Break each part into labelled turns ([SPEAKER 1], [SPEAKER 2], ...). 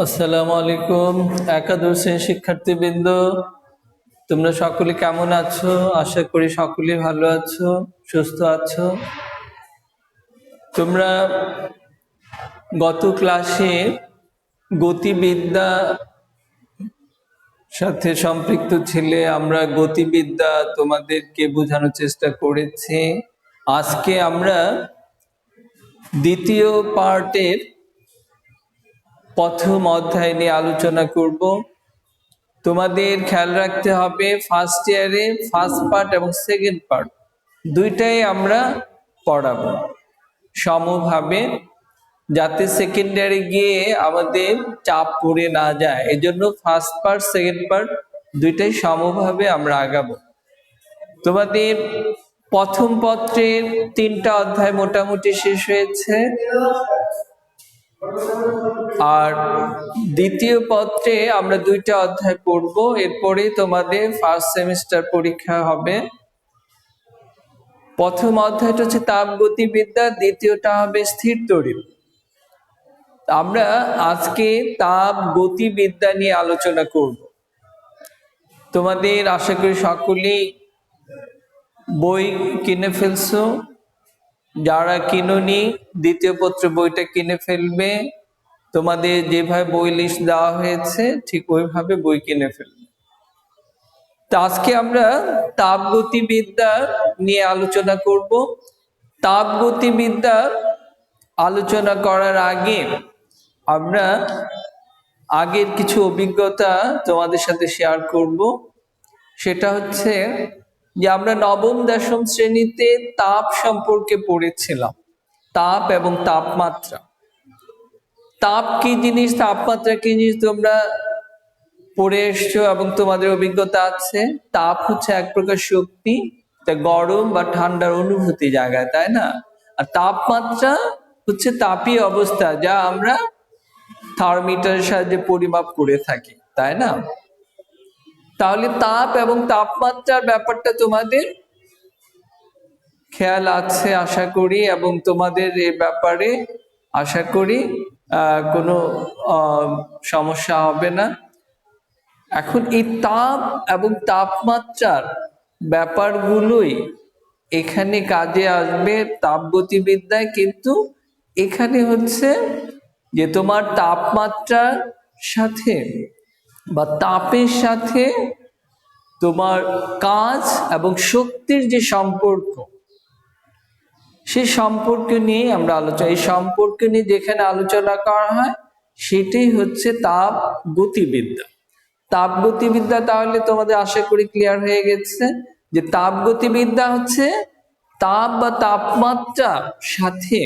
[SPEAKER 1] আসসালামু আলাইকুম। একাদশ শ্রেণীর শিক্ষার্থীবৃন্দ, তোমরা সকলে কেমন আছো? আশা করি সকলে ভালো আছো, সুস্থ আছো। তোমরা গত ক্লাসে গতিবিদ্যা সাথে সম্পৃক্ত ছিলে। আমরা গতিবিদ্যা তোমাদেরকে বোঝানোর চেষ্টা করেছি। আজকে আমরা দ্বিতীয় পার্টের প্রথম অধ্যায় নিয়ে আলোচনা করব। তোমাদের খেয়াল রাখতে হবে ফার্স্ট ইয়ারে ফার্স্ট পার্ট এবং সেকেন্ড পার্ট দুইটাই আমরা পড়াবো সমভাবে, যাতে সেকেন্ডারি গিয়ে আমাদের চাপ পড়ে না যায়। এজন্য ফার্স্ট পার্ট সেকেন্ড পার্ট দুইটাই সমভাবে আমরা আগাবো। তোমাদের প্রথম পত্রের 3টা অধ্যায় মোটামুটি শেষ হয়েছে, আর দ্বিতীয় পত্রে আমরা 2টা অধ্যায় পড়ব। এরপরে তোমাদের ফার্স্ট সেমিস্টার পরীক্ষা হবে। প্রথম অধ্যায়টা হচ্ছে তাপগতিবিদ্যা, দ্বিতীয়টা হবে স্থির তড়িৎ। আমরা আজকে তাপ গতিবিদ্যা নিয়ে আলোচনা করব। তোমাদের আশা করি সকলেই বই কিনে ফেলছো। যারা কিনুনি দ্বিতীয় পত্র বইটা কিনে ফেলবে। তোমাদের যেভাবে বই লিস্ট দেওয়া হয়েছে ঠিক ওইভাবে বই কিনে ফেলবে। তো আজকে আমরা তাপগতিবিদ্যা নিয়ে আলোচনা করব। তাপগতিবিদ্যা আলোচনা করার আগে আমরা আগের কিছু অভিজ্ঞতা তোমাদের সাথে শেয়ার করব। সেটা হচ্ছে যে আমরা নবম দশম শ্রেণীতে তাপ সম্পর্কে পড়েছিলাম, তাপ এবং তাপমাত্রা। তাপ কি জিনিস, তাপমাত্রা কি জিনিস তোমরা পড়ে এসছো এবং তোমাদের অভিজ্ঞতা আছে। তাপ হচ্ছে এক প্রকার শক্তি, তা গরম বা ঠান্ডার অনুভূতি জায়গায়, তাই না? আর তাপমাত্রা হচ্ছে তাপীয় অবস্থা, যা আমরা থার্মোমিটারের সাহায্যে পরিমাপ করে থাকি, তাই না? তাহলে তাপ এবং তাপমাত্রার ব্যাপারটা তোমাদের খেয়াল আছে আশা করি, এবং তোমাদের এ ব্যাপারে আশা করি কোনো সমস্যা হবে না। এখন এই তাপ এবং তাপমাত্রার ব্যাপারগুলোই এখানে কাজে আসবে তাপগতিবিদ্যায়। কিন্তু এখানে হচ্ছে যে তোমার তাপমাত্রার সাথে বা তাপের সাথে তোমার কাজ এবং শক্তির যে সম্পর্ক, সেই সম্পর্ক নিয়ে আমরা আলোচনা, এই সম্পর্ক নিয়ে যেখানে আলোচনা করা হয় সেটাই হচ্ছে তাপ গতিবিদ্যা। তাপগতিবিদ্যা তাহলে তোমাদের আশা করি ক্লিয়ার হয়ে গেছে যে তাপগতিবিদ্যা হচ্ছে তাপ বা তাপমাত্রার সাথে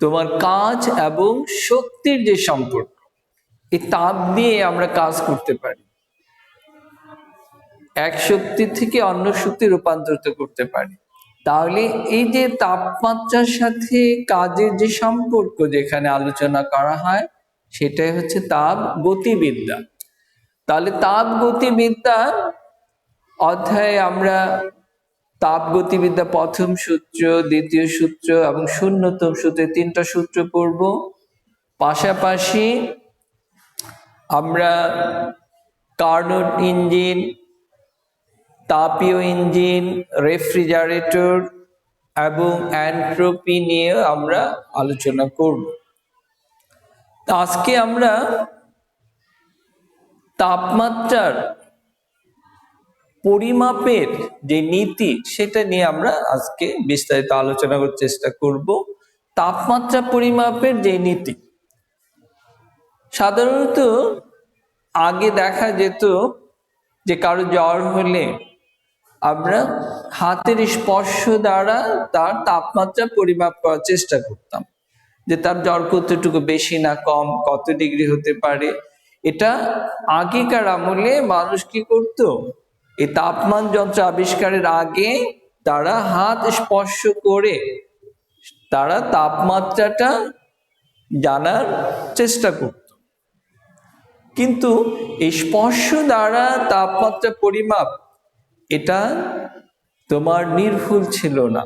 [SPEAKER 1] তোমার কাজ এবং শক্তির যে সম্পর্ক, এই তাপ দিয়ে আমরা কাজ করতে পারি, এক শক্তি থেকে অন্য শক্তি রূপান্তরিত করতে পারি। তাহলে এই যে তাপমাত্রার সাথে কাজের যে সম্পর্ক যেখানে আলোচনা করা হয় সেটাই হচ্ছে তাপ গতিবিদ্যা। তাহলে তাপ গতিবিদ্যা অধ্যায়ে আমরা তাপ গতিবিদ্যা প্রথম সূত্র, দ্বিতীয় সূত্র এবং শূন্যতম সূত্রে 3টা সূত্র পড়ব। পাশাপাশি আমরা কার্নোট ইঞ্জিন, তাপীয় ইঞ্জিন, রেফ্রিজারেটর এবং এন্ট্রপি নিয়ে আমরা আলোচনা করব। আজকে আমরা তাপমাত্রার পরিমাপের যে নীতি সেটা নিয়ে আমরা আজকে বিস্তারিত আলোচনা করার চেষ্টা করব। তাপমাত্রা পরিমাপের যে নীতি, সাধারণত আগে দেখা যেত যে কারো জ্বর হলে আমরা হাতের স্পর্শ দ্বারা তার তাপমাত্রা পরিমাপ করার চেষ্টা করতাম, যে তার জ্বর কতটুকু বেশি না কম, কত ডিগ্রি হতে পারে। এটা আগেকার আমলে মানুষ কি করত, এই তাপমান যন্ত্র আবিষ্কারের আগে তারা হাত স্পর্শ করে তারা তাপমাত্রাটা জানার চেষ্টা করত। কিন্তু এই স্পর্শ দ্বারা তাপমাত্রা পরিমাপ এটা তোমার নির্ভুল ছিল না।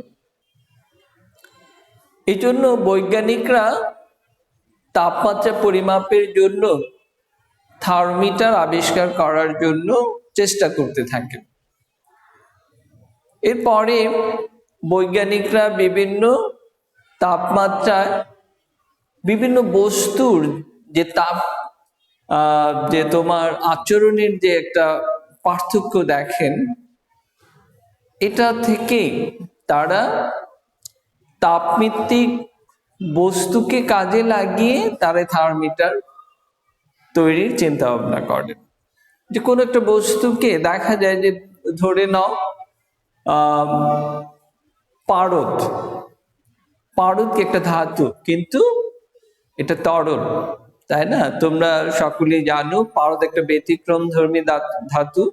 [SPEAKER 1] এই জন্য বৈজ্ঞানিকরা তাপমাত্রা পরিমাপের জন্য থার্মোমিটার আবিষ্কার করার জন্য চেষ্টা করতে থাকেন। এরপরে বৈজ্ঞানিকরা বিভিন্ন তাপমাত্রায় বিভিন্ন বস্তুর যে যে তোমার আচরণের যে একটা পার্থক্য দেখেন, এটা থেকে তারা তাপমিত্তিক বস্তুকে কাজে লাগিয়ে তারা থার্মোমিটার তৈরির চিন্তা ভাবনা করেন। যে কোনো একটা বস্তুকে দেখা যায় যে, ধরে নাও পারদ কি একটা ধাতু, কিন্তু এটা তরল, তাই না? তোমরা সকলেই জানো পারদ একটা ব্যতিক্রমধর্মী ধাতু।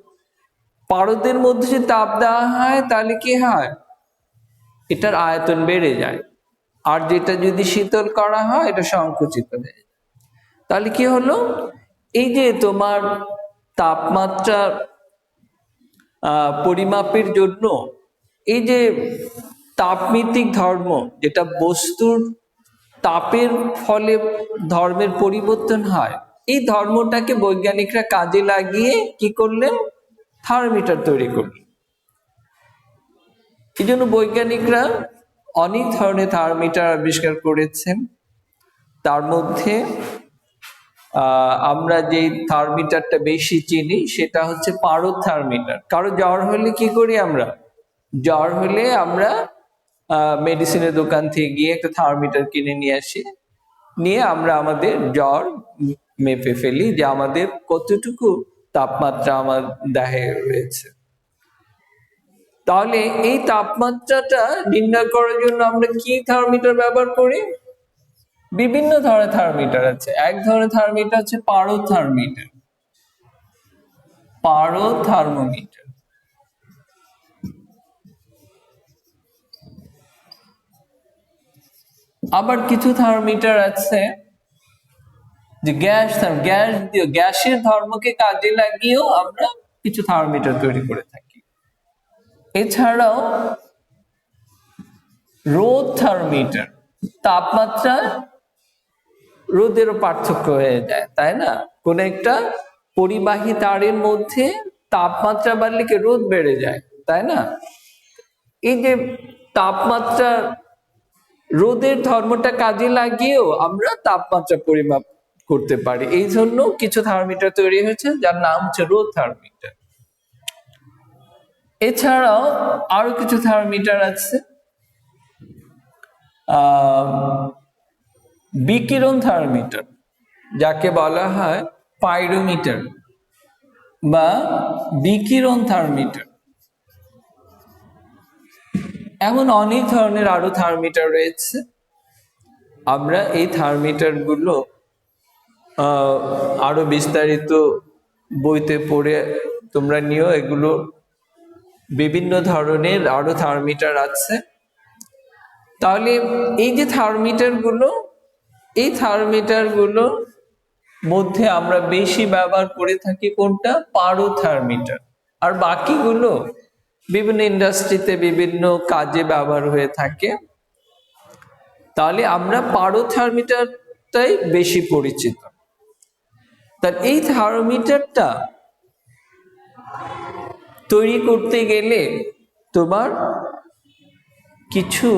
[SPEAKER 1] পারদের মধ্যে যদি তাপ দেওয়া হয় তাহলে কি হয়? এটার আয়তন বেড়ে যায়। আর যেটা যদি শীতল করা হয় এটা সংকুচিত হয়ে যায়। তাহলে কি হলো? এই যে তোমার তাপমাত্রা পরিমাপের জন্য এই যে তাপমিতিক ধর্ম, যেটা বস্তুর তাপের ফলে ধর্মের পরিবর্তন হয়, এই ধর্মটাকে বৈজ্ঞানিকরা কাজে লাগিয়ে কি করলেন? থার্মোমিটার তৈরি করলেন। এই জন্য বৈজ্ঞানিকরা অনেক ধরনের থার্মোমিটার আবিষ্কার করেছেন। তার মধ্যে আমরা যে থার্মোমিটারটা বেশি চিনি সেটা হচ্ছে পারদ থার্মোমিটার। কারো জ্বর হলে কি করি আমরা? জ্বর হলে আমরা মেডিসিনের দোকান থেকে গিয়ে একটা থার্মোমিটার কিনে নিয়ে আসি, নিয়ে আমরা আমাদের জ্বর মেপে ফেলি যে আমাদের কতটুকু তাপমাত্রা আমার দেহে রয়েছে। তাহলে এই তাপমাত্রাটা নির্ণয় করার জন্য আমরা কি থার্মোমিটার ব্যবহার করি? বিভিন্ন ধরনের থার্মোমিটার আছে। এক ধরনের থার্মোমিটার হচ্ছে পারদ থার্মোমিটার। আবার কিছু থার্মোমিটার আছে যে গ্যাসের ধর্মকে কাজে লাগিয়েও আমরা কিছু থার্মোমিটার তৈরি করে থাকি। এছাড়াও রোদ থার্মোমিটার, তাপমাত্রা রোদেরও পার্থক্য হয়ে যায়, তাই না? কোন একটা পরিবাহী তারের মধ্যে তাপমাত্রা বাড়লে কি রোদ বেড়ে যায়, তাই না? এই যে তাপমাত্রা রোদের ধর্মটা কাজে লাগিয়েও আমরা তাপমাত্রা পরিমাপ করতে পারি। এই জন্য কিছু থার্মোমিটার তৈরি হয়েছে যার নাম হচ্ছে রোদ থার্মোমিটার। এছাড়াও আরো কিছু থার্মোমিটার আছে, বিকিরণ থার্মোমিটার, যাকে বলা হয় পাইরোমিটার বা বিকিরণ থার্মোমিটার। এমন অনেক ধরনের আরো থার্মোমিটার রয়েছে। আমরা এই থার্মোমিটার গুলো আরো বিস্তারিত বইতে পড়ে তোমরা নিও। এগুলো বিভিন্ন ধরনের আরো থার্মোমিটার আছে। তাহলে এই যে থার্মোমিটার গুলো মধ্যে আমরা বেশি ব্যবহার করে থাকি কোনটা? পারদ থার্মোমিটার। আর বাকিগুলো বিভিন্ন ইন্ডাস্ট্রিতে বিভিন্ন কাজে ব্যবহার হয়ে থাকে। তাহলে আমরা পারদ থার্মোমিটারটাই বেশি পরিচিত। তার এই থার্মোমিটারটা তৈরি করতে গেলে তোমার কিছু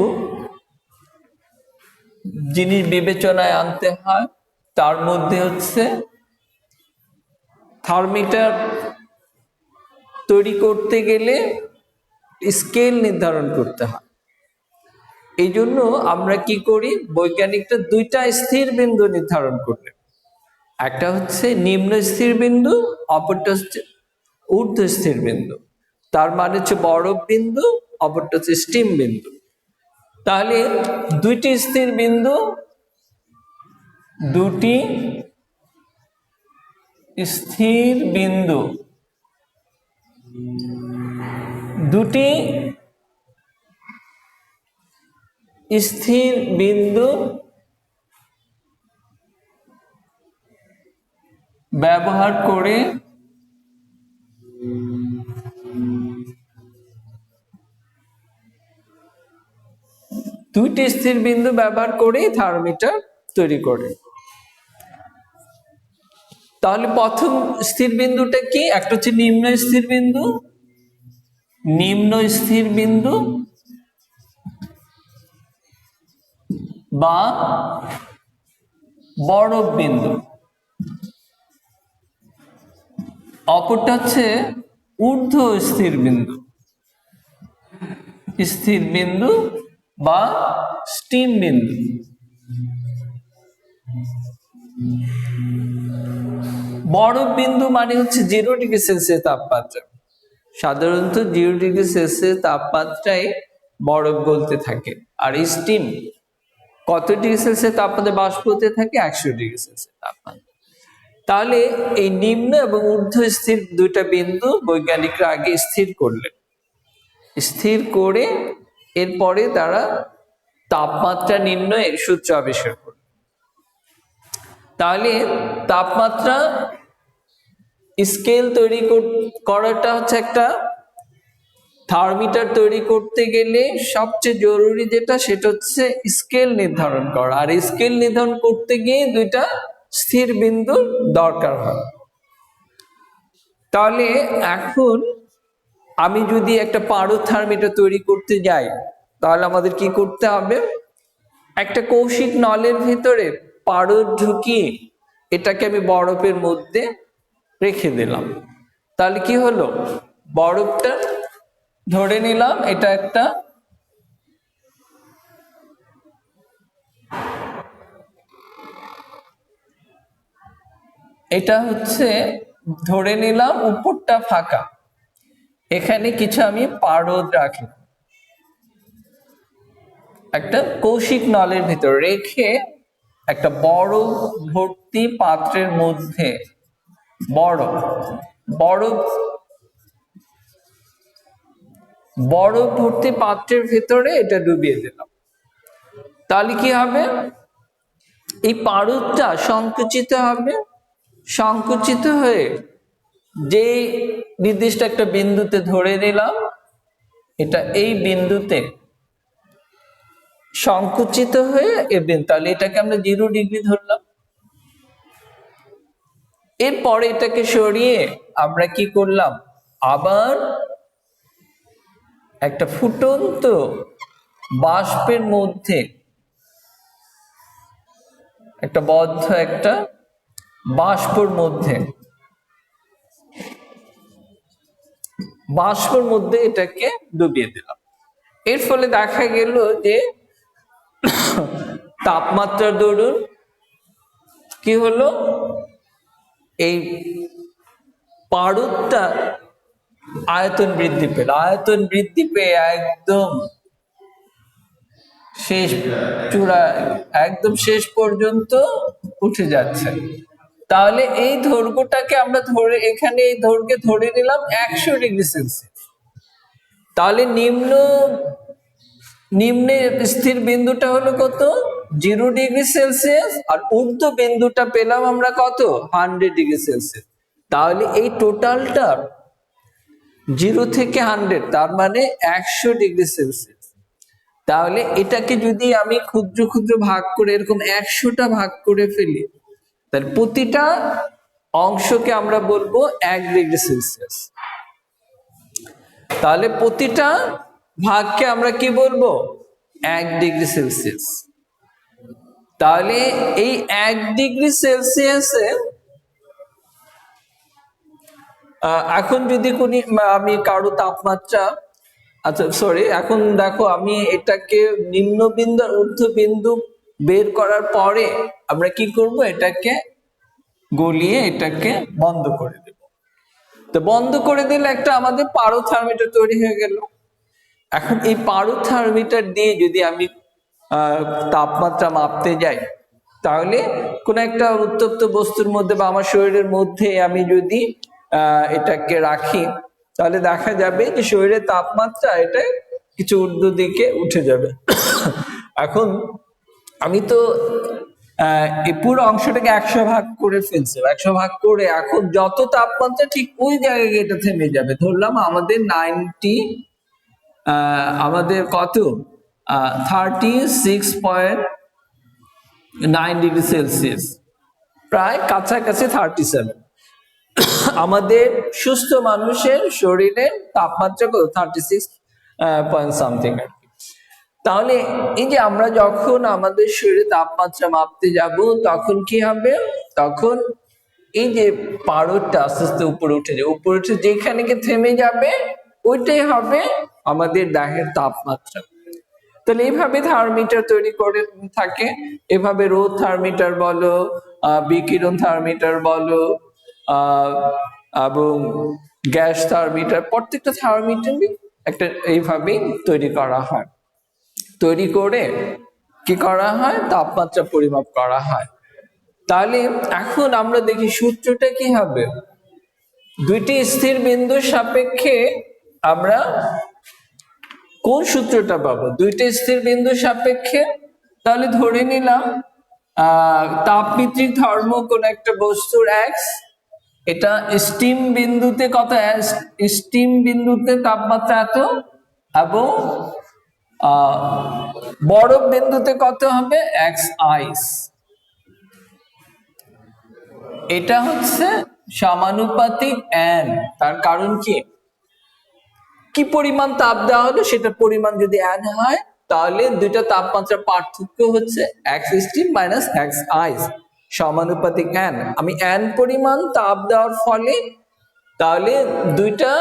[SPEAKER 1] জিনিস বিবেচনায় আনতে হয়। তার মধ্যে হচ্ছে থার্মোমিটার তৈরি করতে গেলে স্কেল নির্ধারণ করতে হয়। এই জন্য আমরা কি করি? বৈজ্ঞানিকরা দুইটা স্থির বিন্দু নির্ধারণ করলেন। একটা হচ্ছে নিম্ন স্থির বিন্দু, অপরটা হচ্ছে ঊর্ধ্ব স্থির বিন্দু। তার মানে হচ্ছে বরফ বিন্দু, অপরটা হচ্ছে স্টিম বিন্দু। তাহলে দুটি স্থির বিন্দু, দুটি স্থির বিন্দু ব্যবহার করে থার্মোমিটার তৈরি করে। তাহলে প্রথম স্থির বিন্দুটা কি? একটা হচ্ছে নিম্ন স্থির বিন্দু, নিম্ন স্থির বিন্দু বা বরফ বিন্দু, অপরটা হচ্ছে ঊর্ধ্ব স্থির বিন্দু, স্থির বিন্দু বা স্টিম বিন্দু। বরফ বিন্দু মানে হচ্ছে 0°C তাপমাত্রা, সাধারণত 0°C তাপমাত্রায় বরফ গলতে থাকে। আর স্টিম কত ডিগ্রি সেলসিয়াস তাপমাত্রা বাষ্প হতে থাকে? 100°C তাপমাত্রা। তাহলে এই নিম্ন এবং ঊর্ধ্ব স্থির দুইটা বিন্দু বৈজ্ঞানিকরা আগে স্থির করলেন, স্থির করে এরপরে তারা তাপমাত্রা নির্ণয়ের সূত্র আবিষ্কার করলেন। তাহলে তাপমাত্রা স্কেল তৈরি করাটা হচ্ছে একটা থার্মোমিটার তৈরি করতে গেলে সবচেয়ে জরুরি যেটা, সেটা হচ্ছে স্কেল নির্ধারণ করা। আর স্কেল নির্ধারণ করতে গিয়ে দুইটা স্থির বিন্দুর দরকার হয়। তাহলে এখন আমি যদি একটা পারদ থার্মোমিটার তৈরি করতে যাই, তাহলে আমাদের কি করতে হবে? একটা কৌশিক নলের ভিতরে পারদ ঢুকিয়ে এটাকে আমি বরফের মধ্যে রেখে দিলাম। তাহলে কি হলো? বরফটা ধরে নিলাম এটা একটা এটা হচ্ছে ধরে নিলাম উপরটা ফাঁকা, এখানে কিছু আমি পারদ রাখলাম একটা কৌশিক নলের ভিতর রেখে একটা বরফ ভর্তি পাত্রের মধ্যে বরফ বরফ বরফ ভর্তি পাত্রের ভিতরে এটা ডুবিয়ে দিলাম। তাহলে কি হবে? এই পারদটা সংকুচিত হবে, সংকুচিত হয়ে যে নির্দিষ্ট একটা বিন্দুতে ধরে নিলাম, এটা এই বিন্দুতে সংকুচিত হয়ে তাহলে এটাকে আমরা 0° ধরলাম। এরপরে এটাকে সরিয়ে আমরা কি করলাম? আবার একটা ফুটন্ত বাষ্পের মধ্যে একটা বদ্ধ একটা বাষ্পর মধ্যে এটাকে ডুবিয়ে দিলাম। এর ফলে দেখা গেল যে তাপমাত্রার দরুন কি হলো? এই পারদটা আয়তন বৃদ্ধি পেল, আয়তন বৃদ্ধি পেয়ে একদম শেষ চূড়া, একদম শেষ পর্যন্ত উঠে যাচ্ছে। তাহলে এই দৈর্ঘ্যটাকে আমরা ধরে এখানে এই দৈর্ঘ্যে ধরে নিলাম 100°C। তাহলে নিম্নে স্থির বিন্দুটা হলো কত? 0°C। আর ঊর্ধ্ব বিন্দুটা পেলাম আমরা কত? 100°C। তাহলে এই টোটালটা 0 থেকে 100, তার মানে 100°C। তাহলে এটাকে যদি আমি ক্ষুদ্র ক্ষুদ্র ভাগ করে এরকম 100টা ভাগ করে ফেলি, তাহলে প্রতিটা অংশকে আমরা বলবো 1°C। তাহলে প্রতিটা ভাগকে আমরা কি বলবো? 1°C। তাহলে এই 1°C এখন যদি আমি কারো তাপমাত্রা, আচ্ছা সরি, এখন দেখো আমি এটাকে নিম্ন বিন্দু আর ঊর্ধ্ব বিন্দু বের করার পরে আমরা কি করব? এটাকে গলিয়ে এটাকে বন্ধ করে দেব। তো বন্ধ করে দিলে একটা আমাদের পারদ থার্মোমিটার তৈরি হয়ে গেল। এখন এই পারদ থার্মোমিটার দিয়ে যদি আমি তাপমাত্রা মাপতে যাই, তাহলে কোন একটা উত্তপ্ত বস্তুর মধ্যে বা আমার শরীরের মধ্যে আমি যদি এটাকে রাখি, তাহলে দেখা যাবে যে শরীরের তাপমাত্রা এটা কিছু ঊর্ধ্ব দিকে উঠে যাবে। এখন আমি তো এই পুরো অংশটাকে 100 ভাগ করে ফেলছি, 100 ভাগ করে এখন যত তাপমাত্রা ঠিক ওই জায়গায় এটা থেমে যাবে। ধরলাম আমাদের আমাদের কত? 36.9°C। প্রায় কাছাকাছি 37। আমাদের সুস্থ মানুষের শরীরের তাপমাত্রা কত? 36 পয়েন্ট সামথিং। তাহলে এই যে আমরা যখন আমাদের শরীরে তাপমাত্রা মাপতে যাব তখন কি হবে? তখন এই যে পারদটা আস্তে আস্তে উপরে উঠে যাবে, উপরে উঠে যেখানে গিয়ে থেমে যাবে ওইটাই হবে আমাদের দেহের তাপমাত্রা। তাহলে এইভাবে থার্মোমিটার তৈরি করে থাকে। এভাবে রোদ থার্মোমিটার বলো, বিকিরণ থার্মোমিটার বলো, এবং গ্যাস থার্মোমিটার, প্রত্যেকটা থার্মোমিটারই একটা এইভাবেই তৈরি করা হয়। তৈরি করে কি করা হয়? তাপমাত্রা পরিমাপ করা হয়। তাহলে এখন আমরা দেখি সূত্রটা কি হবে। দুইটি স্থির বিন্দুর সাপেক্ষে আমরা কোন সূত্রটা পাবো? দুইটা স্থির বিন্দুর সাপেক্ষে। তাহলে ধরে নিলাম তাপমাত্রিক ধর্ম কোন একটা বস্তুর x, এটা স্টিম বিন্দুতে কত? স্টিম বিন্দুতে তাপমাত্রা এত, এবং বরফ বিন্দুতে কত হবে? x আইস। এটা হচ্ছে সমানুপাতিক n। তার কারণ কি? কি পরিমাণ তাপ দেওয়া হলো সেটা পরিমাণ যদি n হয় তাহলে দুইটা তাপমাত্রা পার্থক্য হচ্ছে x স্টিম মাইনাস x আইস সমানুপাতিক n। আমি n পরিমাণ তাপ দেওয়ার ফলে তাহলে দুইটা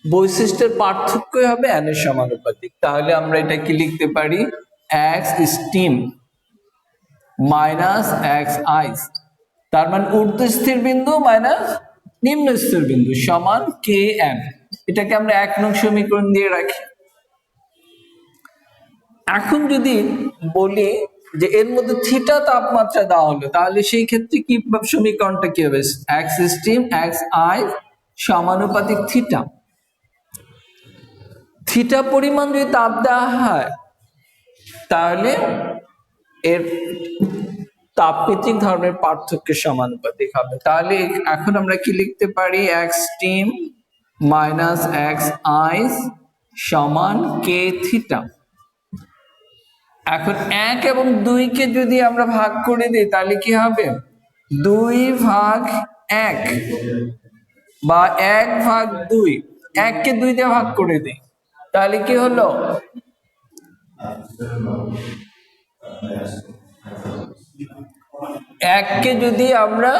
[SPEAKER 1] বৈশিষ্ট্যের পার্থক্য হবে n এর সমানুপাতিক। তাহলে আমরা এটা কি লিখতে পারি? x স্টিম মাইনাস x আইস, তার মানে ঊর্ধ্ব স্থির বিন্দু মাইনাস নিম্ন স্থির বিন্দু সমান kn। এটাকে আমরা 1 নং সমীকরণ দিয়ে রাখি। এখন যদি বলি যে এর মধ্যে থিটা তাপমাত্রা দেওয়া হলো, তাহলে সেই ক্ষেত্রে কি সমীকরণটা কি হবে? x স্টিম x আইস সমানুপাতিক থিটা। থিটা পরিমাণ যদি তাপ দেওয়া হয় তাহলে এর তাপমাত্রিক ধর্মের পার্থক্যের সমানুপাতিক হবে। তাহলে এখন আমরা কি লিখতে পারি? x স্টিম মাইনাস x আইস সমান k থিটা। এখন 1 এবং 2 কে যদি আমরা ভাগ করে দিই তাহলে কি হবে? 2/1 বা 1/2। 1 কে 2 দিয়ে ভাগ করে দিই তাহলে কি হলো? 1 কে যদি আমরা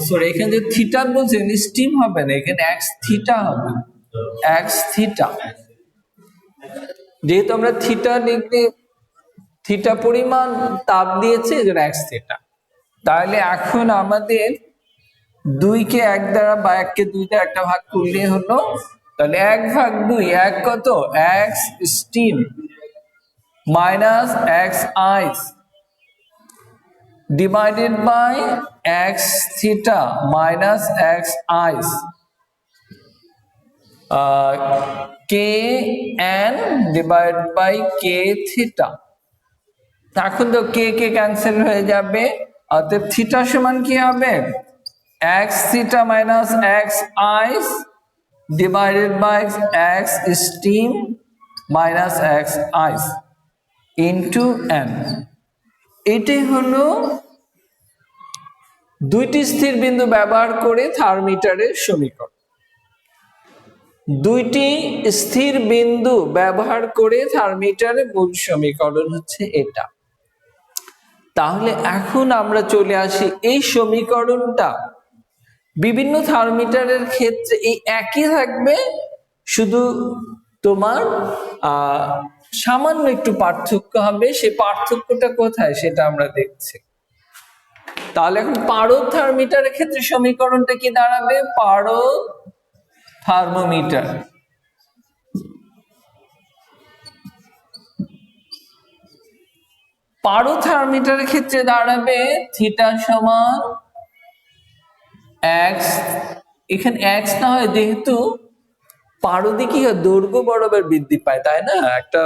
[SPEAKER 1] সরি এখানে যে থিটা বলছেন স্টিম হবে না, এখানে x থিটা হবে। x থিটা, যেহেতু আমরা থিটা লিখলে থিটা পরিমাণ তাপ দিয়েছে এজন্য x থিটা। তাহলে এখন আমাদের 2 কে 1 দ্বারা বা 1 কে 2 দ্বারা একটা ভাগ করলে হলো, তাহলে 1/2 1 কত? x steam minus x ice divided by x theta minus x ice k n divided by k theta। এখন তো k কে ক্যান্সেল হয়ে যাবে, অতএব থিটা সমান কি হবে? x theta minus x ice divided by x steam minus x ice into n। এটাই হলো দুইটি স্থির বিন্দু ব্যবহার করে থার্মোমিটারের সমীকরণ। দুইটি স্থির বিন্দু ব্যবহার করে থার্মোমিটারের মূল সমীকরণ হচ্ছে এটা। তাহলে এখন আমরা চলে আসি এই সমীকরণটা বিভিন্ন থার্মোমিটারের ক্ষেত্রে এই একই থাকবে, শুধু তোমার সামান্য একটু পার্থক্য হবে। সেই পার্থক্যটা কোথায় সেটা আমরা দেখছি। তাহলে এখন পারদ থার্মোমিটারের ক্ষেত্রে সমীকরণটা কি দাঁড়াবে? পারদ থার্মোমিটার পারদ থার্মোমিটারের ক্ষেত্রে দাঁড়াবে থিটা সমান x। এখানে x না হয় যেহেতু পারদে কি হয়? দৈর্ঘ্য বরাবর বৃদ্ধি পায়, তাই না? একটা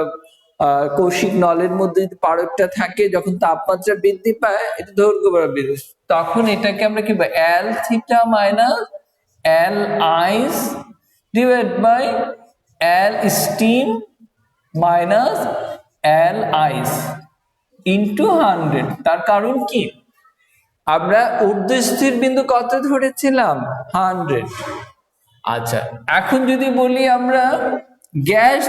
[SPEAKER 1] কৌশিক নলের মধ্যে যদি পারদটা থাকে, যখন তাপমাত্রা বৃদ্ধি পায় এটা দৈর্ঘ্য বরাবর বৃদ্ধি, তখন এটাকে আমরা কি বলি? l theta minus l ice divide by l steam minus l ice into 100। তার কারণ কি? আমরা ঊর্ধ্বস্থির বিন্দু কত ধরেছিলাম? 100। আচ্ছা, এখন যদি বলি আমরা গ্যাস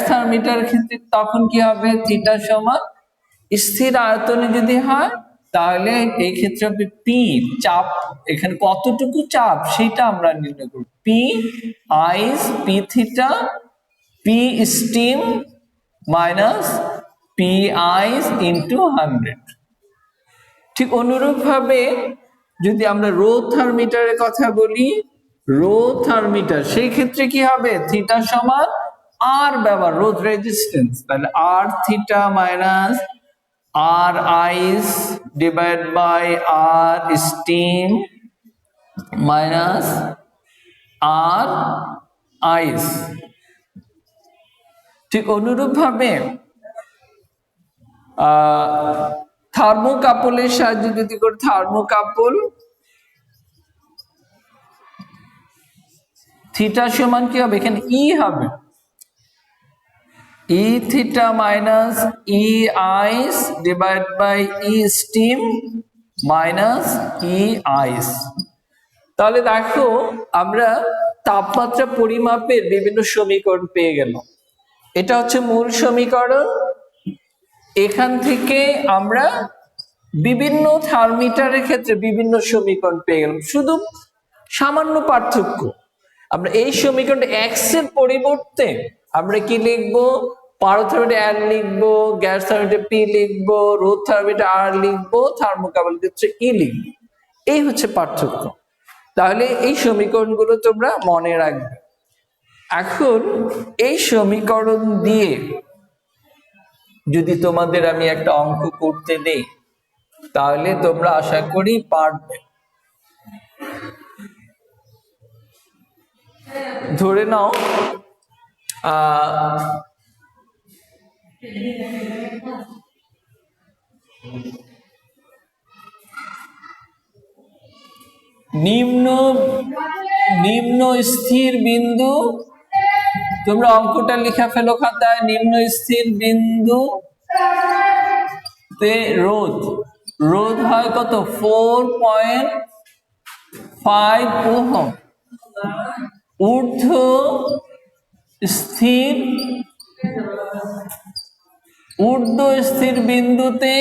[SPEAKER 1] থার্মিটার ক্ষেত্রে তখন কি হবে? থিটা সমান স্থির আয়তনে যদি হয় তাহলে এই ক্ষেত্রে হবে পি, চাপ এখানে কতটুকু চাপ সেটা আমরা নির্ণয় করব। P ice P theta P steam minus P ice into 100। ঠিক অনুরূপ ভাবে যদি আমরা রো থার্মিটারের কথা বলি, রো থার্মিটার সেই ক্ষেত্রে কি হবে? থিটা সমান আর ব্যবহার রোধ রেজিস্ট্যান্স, তাহলে R theta minus R ice divide by R steam minus R ice. ঠিক অনুরূপ ভাবে থার্মোকাপলের সাহায্যে যদি করে, থার্মোকাপল থিটা সমান কি হবে? এখানে ই হবে E theta minus E ice divide by E steam minus E ice. তাহলে দেখো আমরা তাপমাত্রা পরিমাপের বিভিন্ন সমীকরণ পেয়ে গেল। এটা হচ্ছে মূল সমীকরণ। এখান থেকে আমরা বিভিন্ন থার্মিটারের ক্ষেত্রে বিভিন্ন সমীকরণ পেয়ে গেলাম, শুধু সামান্য পার্থক্য। আমরা এই সমীকরণটা এক্স এর পরিবর্তে আমরা কি লিখবো? পারথর্মিটার আর লিখবো, গ্যাস থার্মিটার পি লিখবো, রোধ থার্মিটার আর লিখবো, থার্মোকাপলের ক্ষেত্রে ই লিখবো। এই হচ্ছে পার্থক্য। তাহলে এই সমীকরণগুলো তোমরা মনে রাখবে। এখন এই সমীকরণ দিয়ে যদি তোমাদের আমি একটা অঙ্ক করতে দেই তাহলে তোমরা আশা করি পারবে। ধরে নাও নিম্ন স্থির বিন্দু, তোমরা অঙ্কটা লিখে ফেলো খাতায়। নিম্ন স্থির বিন্দু তে রোধ হয় কত? 4.5 ওহম। ঊর্ধ্ব স্থির বিন্দুতে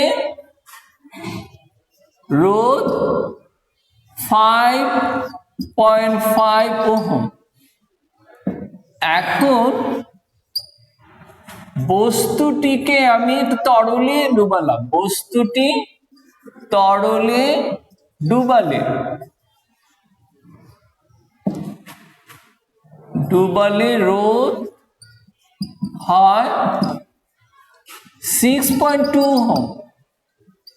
[SPEAKER 1] রোধ 5.5 ওহম। এখন বস্তুটিকে আমি একটু তরলে ডুবালাম, বস্তুটি তরলে ডুবালে রোধ হয় 6.2 ওহম।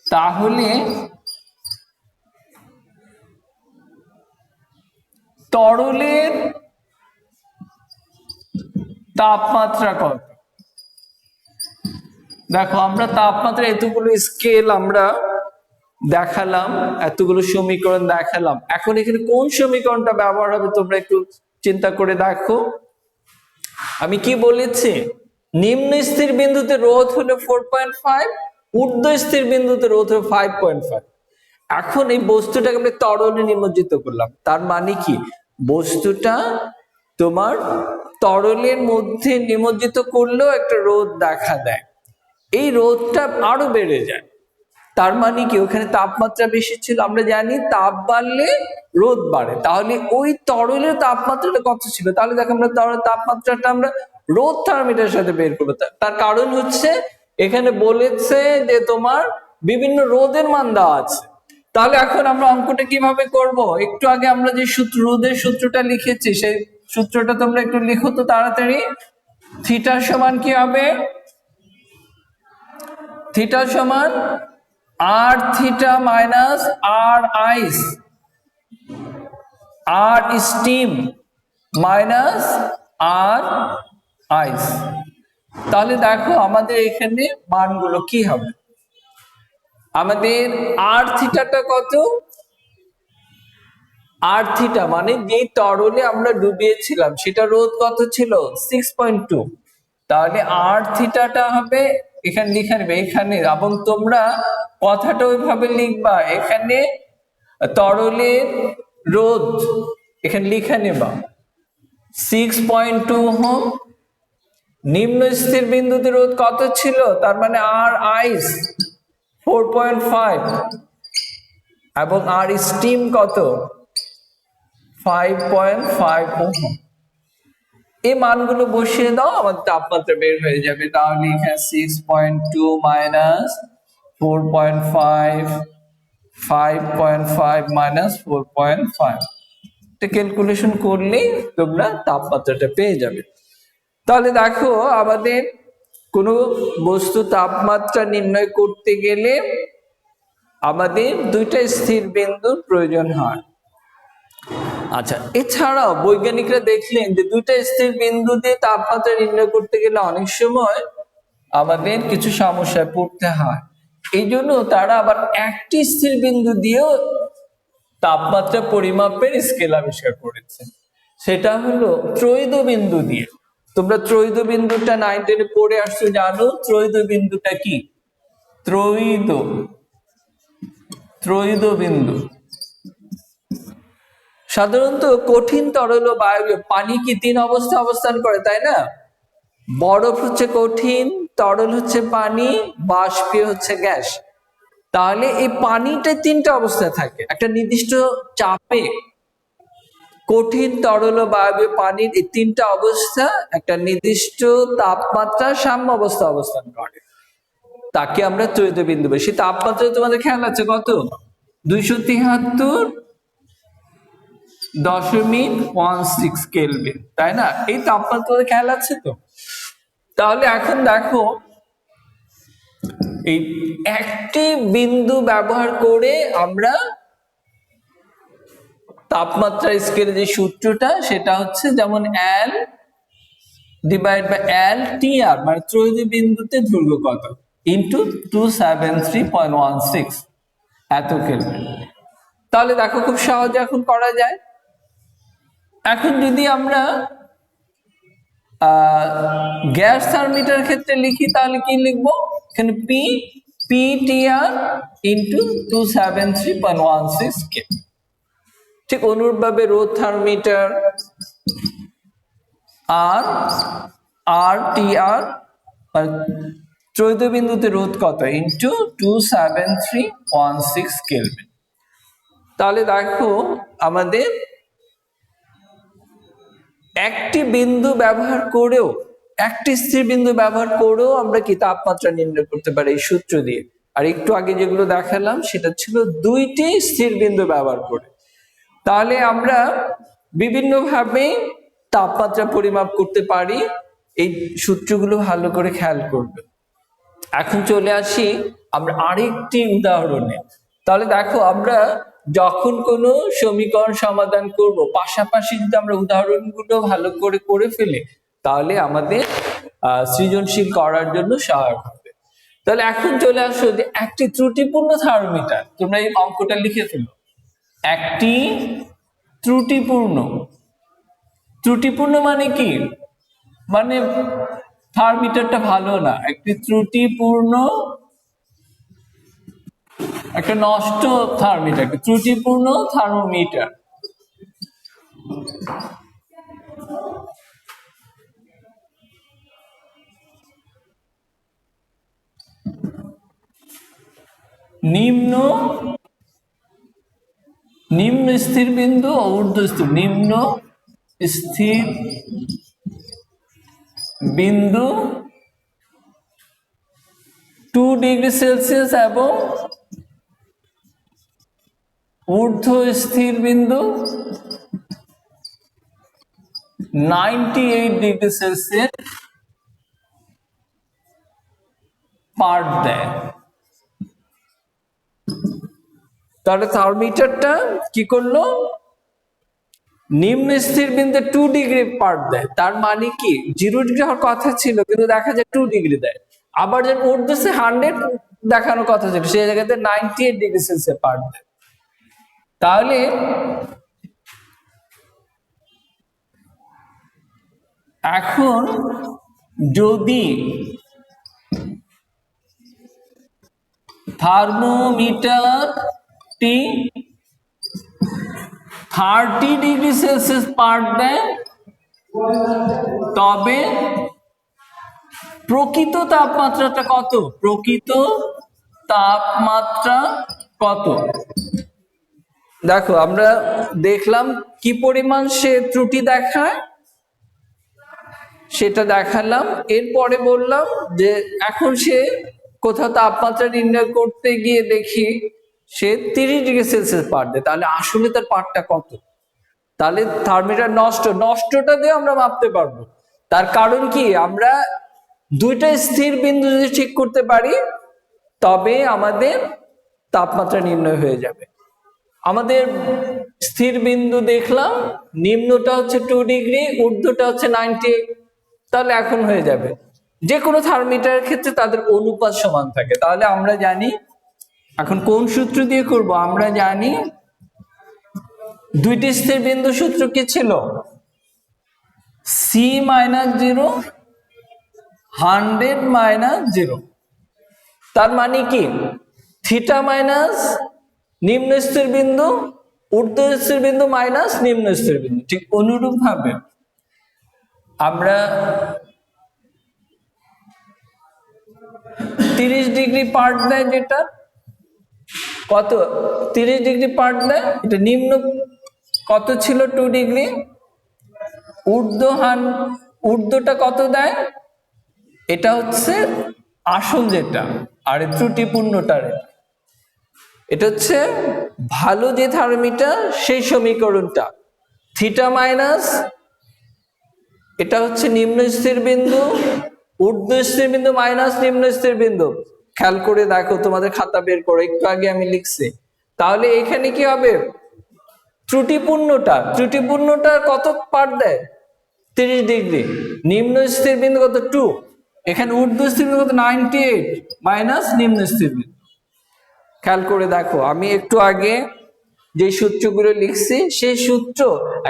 [SPEAKER 1] তাহলে তরলের তাপমাত্রা কত? দেখো আমরা তাপমাত্রা এতগুলো স্কেল আমরা দেখালাম, এতগুলো সমীকরণ দেখালাম। এখন এখানে কোন সমীকরণটা ব্যবহার হবে তোমরা একটু চিন্তা করে দেখো। আমি কি বলেছি? নিম্ন স্থির বিন্দুতে রোধ হলো 4.5, ঊর্ধ্ব স্থির বিন্দুতে রোধ হলো 5.5। এখন এই বস্তুটাকে আমরা তরলে নিমজ্জিত করলাম, তার মানে কি বস্তুটা তোমার তরলের মধ্যে নিমজ্জিত করলেও একটা রোধ দেখা দেয়, এই রোধটা আরো বেড়ে যায়। তার মানে কি ওখানে তাপমাত্রা বেশি ছিল, আমরা জানি তাপ বাড়লে রোধ বাড়ে। তাহলে ওই তরলের তাপমাত্রাটা কত ছিল? তাহলে দেখো আমরা তরলের তাপমাত্রাটা আমরা রোধ থার্মিটারের সাথে বের করবো। তার কারণ হচ্ছে এখানে বলেছে যে তোমার বিভিন্ন রোধের মান দেওয়া আছে। তাহলে এখন আমরা অঙ্কটা কিভাবে করব? একটু আগে আমরা যে রোধের সূত্রটা লিখেছি সেই সূত্রটা তোমরা একটু লিখো তো তাড়াতাড়ি। থিটা সমান কি হবে? থিটা সমান আর থিটা মাইনাস আর আইস আর স্টিম মাইনাস আর আইস। তাহলে দেখো আমাদের এখানে মানগুলো কি হবে। আমাদের আর থিটাটা কত? আর থিটা মানে যেই তরলে আমরা ডুবিয়েছিলাম সেটা রোধ কত ছিল? 6.2। তাহলে আর থিটাটা হবে এখানে লিখে নেবে এখানে, এবং তোমরা কথাটা ওইভাবে লিখবা, এখানে তরলের রোধ এখানে লিখে নেবা 6.2 ওহম। নিম্ন স্থির বিন্দুতে রোধ কত ছিল, তার মানে আর আইস 4.5 এবং আর স্টিম কত 5.5 ওহম। এই মানগুলো বসিয়ে দাও, আমাদের তাপমাত্রা বের হয়ে যাবে। তাহলে এখানে 6.2 মাইনাস 4.5, 5.5 মাইনাস 4.5, এটা ক্যালকুলেশন করলেই তোমরা তাপমাত্রাটা পেয়ে যাবে। তাহলে দেখো, আমাদের কোনো বস্তু তাপমাত্রা নির্ণয় করতে গেলে আমাদের দুইটা স্থির বিন্দুর প্রয়োজন হয়। আচ্ছা, এছাড়াও বৈজ্ঞানিকরা দেখলেন যে দুইটা স্থির বিন্দু দিয়ে তাপমাত্রা নির্ণয় করতে গেলে অনেক সময় আমাদের কিছু সমস্যায় পড়তে হয়। এই জন্য তারা আবার একটি স্থির বিন্দু দিয়েও তাপমাত্রা পরিমাপের স্কেল আবিষ্কার করেছে, সেটা হলো ত্রৈধ বিন্দু দিয়ে। তোমরা ত্রৈধ বিন্দুটা 9 10 পড়ে আসছো, জানো ত্রৈধ বিন্দুটা কি? ত্রৈধ বিন্দু সাধারণত কঠিন, তরল ও বায়বীয়। পানি কি 3 অবস্থায় অবস্থান করে, তাই না? বরফ হচ্ছে কঠিন, তরল হচ্ছে পানি, বাষ্পীয় হচ্ছে গ্যাস। তাহলে এই পানিটা 3টা অবস্থায় থাকে একটা নির্দিষ্ট চাপে। কঠিন, তরল ও বায়বীয় পানির এই 3টা অবস্থা একটা নির্দিষ্ট তাপমাত্রা সাম্য অবস্থা অবস্থান করে, তাকে আমরা ত্রৈধ বিন্দু বলি। সেই তাপমাত্রা তোমাদের খেয়াল আছে কত? 273.16 কেলভিন, তাই না? এই তাপমাত্রা খেয়াল আছে তো? তাহলে এখন দেখো, এই একটি বিন্দু ব্যবহার করে আমরা তাপমাত্রা স্কেলে যে সূত্রটা, সেটা হচ্ছে যেমন L ডিভাইড বাই LTR, মানে ত্রৈধ বিন্দুতে দৈর্ঘ্য কত, ইন্টু 273.16 এত কেলভিন। তাহলে দেখো, খুব সহজে এখন করা যায়। এখন যদি আমরা গ্যাস থার্মোমিটার ক্ষেত্রে লিখি, তাহলে কি লিখবো? এখানে PTR ইন্টু 273.16 কে। ঠিক অনুরূপভাবে রোধ থার্মোমিটার RTR, ত্রৈধ বিন্দুতে রোধ কত, ইন্টু 273.16 কেলভিন। তাহলে দেখো, আমাদের একটি বিন্দু ব্যবহার করেও, একটি স্থির বিন্দু ব্যবহার করেও আমরা কি তাপমাত্রা নির্ণয় করতে পারি এই সূত্র দিয়ে। আর একটু আগে যেগুলো দেখালাম সেটা ছিল দুইটি স্থির বিন্দু ব্যবহার করে। তাহলে আমরা বিভিন্নভাবে তাপমাত্রা পরিমাপ করতে পারি। এই সূত্রগুলো ভালো করে খেয়াল করবে। এখন চলে আসি আমরা আরেকটি উদাহরণে। তাহলে দেখো, আমরা যখন কোনো সমীকরণ সমাধান করব, পাশাপাশি যদি আমরা উদাহরণগুলো ভালো করে করে ফেলি, তাহলে আমাদের সৃজনশীল করার জন্য সহায়ক হবে। তাহলে এখন চলে আসো যে একটি ত্রুটিপূর্ণ থার্মোমিটার, তোমরা এই অঙ্কটা লিখে ফেলো। একটি ত্রুটিপূর্ণ মানে কি? মানে থার্মোমিটারটা ভালো না, একটি ত্রুটিপূর্ণ, একটা নষ্ট থার্মোমিটার, ত্রুটিপূর্ণ থার্মোমিটার। নিম্ন স্থির বিন্দু ও ঊর্ধ্ব স্থির, নিম্ন স্থির বিন্দু 2 ডিগ্রি সেলসিয়াস এবং ঊর্ধ্ব স্থির বিন্দু 98 ডিগ্রি সেলসিয়াস পার্ট দেয়। তাহলে থার্মোমিটারটা কি করলো? নিম্ন স্থির বিন্দু 2 ডিগ্রি পার্ট দেয়, তার মানে কি 0 ডিগ্রি হওয়ার কথা ছিল, কিন্তু দেখা যায় 2 ডিগ্রি দেয়। আবার যখন ঊর্ধ্ব 100 দেখানোর কথা ছিল, সেই জায়গাতে 98 ডিগ্রি সেলসিয়াস পার্ট দেয়। তাহলে এখন যদি থার্মোমিটারটি 30 ডিগ্রি সেলসিয়াস পাঠ দেয়, তবে প্রকৃত তাপমাত্রাটা কত? প্রকৃত তাপমাত্রা কত? দেখো আমরা দেখলাম কি পরিমাণ সে ত্রুটি দেখায়, সেটা দেখালাম। এরপরে বললাম যে এখন সে কোথাও তাপমাত্রা নির্ণয় করতে গিয়ে দেখি সে 30 ডিগ্রি সেলসিয়াস পাঠ দেয়, তাহলে আসলে তার পাঠটা কত? তাহলে থার্মোমিটার নষ্টটা দিয়ে আমরা মাপতে পারবো। তার কারণ কি, আমরা দুইটা স্থির বিন্দু যদি ঠিক করতে পারি তবে আমাদের তাপমাত্রা নির্ণয় হয়ে যাবে। আমাদের স্থির বিন্দু দেখলাম, নিম্নটা হচ্ছে 2 ডিগ্রি, ঊর্ধ্বটা হচ্ছে 90, তাহলে এখন হয়ে যাবে। যে কোনো থার্মোমিটারের ক্ষেত্রে তাদের অনুপাত সমান থাকে। তাহলে আমরা জানি এখন কোন সূত্র দিয়ে করব, আমরা জানি দুইটি স্থির বিন্দু সূত্র কি ছিল? C - 0 100 - 0। তার মানে কি, থিটা মাইনাস নিম্ন স্থির বিন্দু, ঊর্ধ্ব স্থির বিন্দু মাইনাস নিম্ন স্থির বিন্দু। ঠিক অনুরূপ ভাবে আমরা 30 ডিগ্রি পাঠ দেয়, যেটা কত 30 ডিগ্রি পাঠ দেয়, এটা নিম্ন কত ছিল? 2 ডিগ্রি। ঊর্ধ্বটা কত দেয়? এটা হচ্ছে আসল যেটা, আর ত্রুটিপূর্ণটার এটা হচ্ছে ভালো যে থার্মোমিটার সেই সমীকরণটা। থিটা মাইনাস এটা হচ্ছে নিম্ন স্থির বিন্দু, ঊর্ধ্ব স্থির বিন্দু মাইনাস নিম্ন স্থির বিন্দু। খেয়াল করে দেখো তোমাদের খাতা বের করো, একটু আগে আমি লিখছি। তাহলে এখানে কি হবে? ত্রুটিপূর্ণটা কত পাঠ দেয়? 30 ডিগ্রি। নিম্ন স্থির বিন্দু কত? 2। এখানে ঊর্ধ্ব স্থির বিন্দু কত? 98 মাইনাস নিম্ন স্থির বিন্দু। খেয়াল করে দেখো, আমি একটু আগে যে সূত্রগুলো লিখছি সেই সূত্র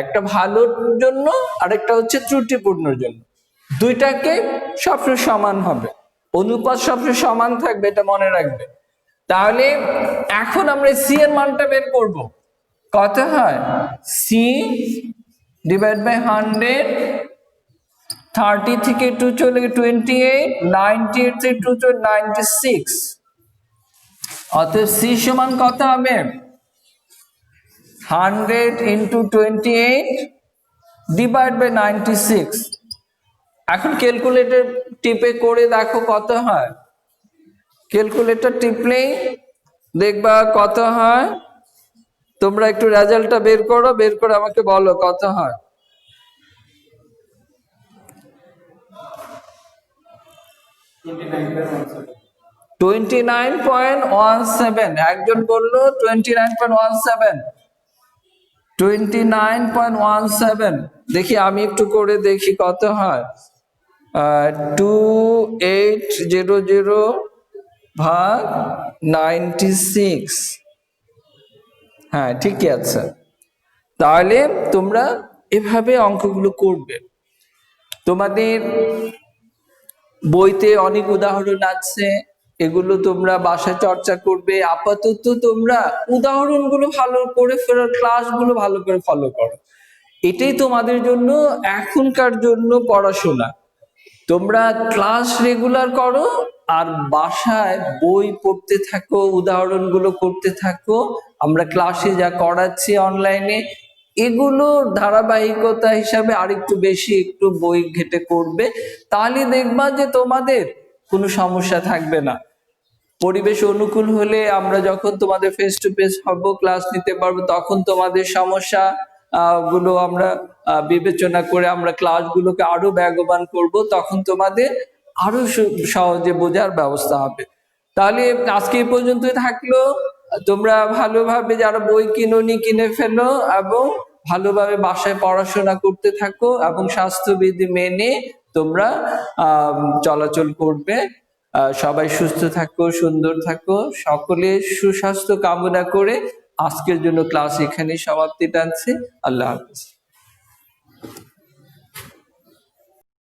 [SPEAKER 1] একটা ভালোর জন্য আর একটা হচ্ছে ত্রুটিপূর্ণর জন্য। দুইটাকে সবসময় সমান হবে, অনুপাত সবসময় সমান থাকবে, এটা মনে রাখবে। তাহলে এখন আমরা সি এর মানটা বের করব। কত হয়? সি ডিভাইড বাই 100, 30 থেকে 2 চলে 28, 98 থেকে 2 চলে 96। অতএব সি সমান কত হবে? 100 into 28 ডিভাইড বাই 96। এখন ক্যালকুলেটর টিপে করে দেখো কত হয়। ক্যালকুলেটর টিপলেই দেখবা কত হয়। তোমরা একটু রেজাল্টটা বের করো, বের করে আমাকে বলো কত হয়। 29.17। একজন বললো 29.17। 29.17 দেখি, আমি একটু করে দেখি কত হয়। 2800 ভাগ 96। হ্যাঁ, ঠিকই আছে। তাহলে তোমরা এভাবে অঙ্কগুলো করবে। তোমাদের বইতে অনেক উদাহরণ আছে, এগুলো তোমরা বাসায় চর্চা করবে। আপাতত তোমরা উদাহরণগুলো ভালো করে ক্লাসগুলো ভালো করে ফলো করো। এটাই তোমাদের জন্য এখনকার জন্য পড়াশোনা। তোমরা ক্লাস রেগুলার করো আর বাসায় বই পড়তে থাকো, উদাহরণগুলো করতে থাকো। আমরা ক্লাসে যা করাচ্ছি অনলাইনে, এগুলোর ধারাবাহিকতা হিসাবে আরেকটু বেশি একটু বই ঘেটে করবে, তাহলে দেখবা যে তোমাদের কোনো সমস্যা থাকবে না। পরিবেশ অনুকূল হলে আমরা যখন তোমাদের ফেস টু ফেস হব, ক্লাস নিতে পারবো, তখন তোমাদের সমস্যা গুলো আমরা বিবেচনা করে আমরা ক্লাসগুলোকে আরো বেগবান করব, তখন তোমাদের আরো সহজে বোঝার ব্যবস্থা হবে। তাহলে আজকে এই পর্যন্তই থাকলো। তোমরা ভালোভাবে যারা বই কিনোনি কিনে ফেলো এবং ভালোভাবে বাসায় পড়াশোনা করতে থাকো এবং স্বাস্থ্যবিধি মেনে তোমরা চলাচল করবে। সবাই সুস্থ থাকো, সুন্দর থাকো। সকলে সুস্বাস্থ্য কামনা করে আজকের জন্য ক্লাস এখানে সমাপ্তি টানছি। আল্লাহ হাফেজ।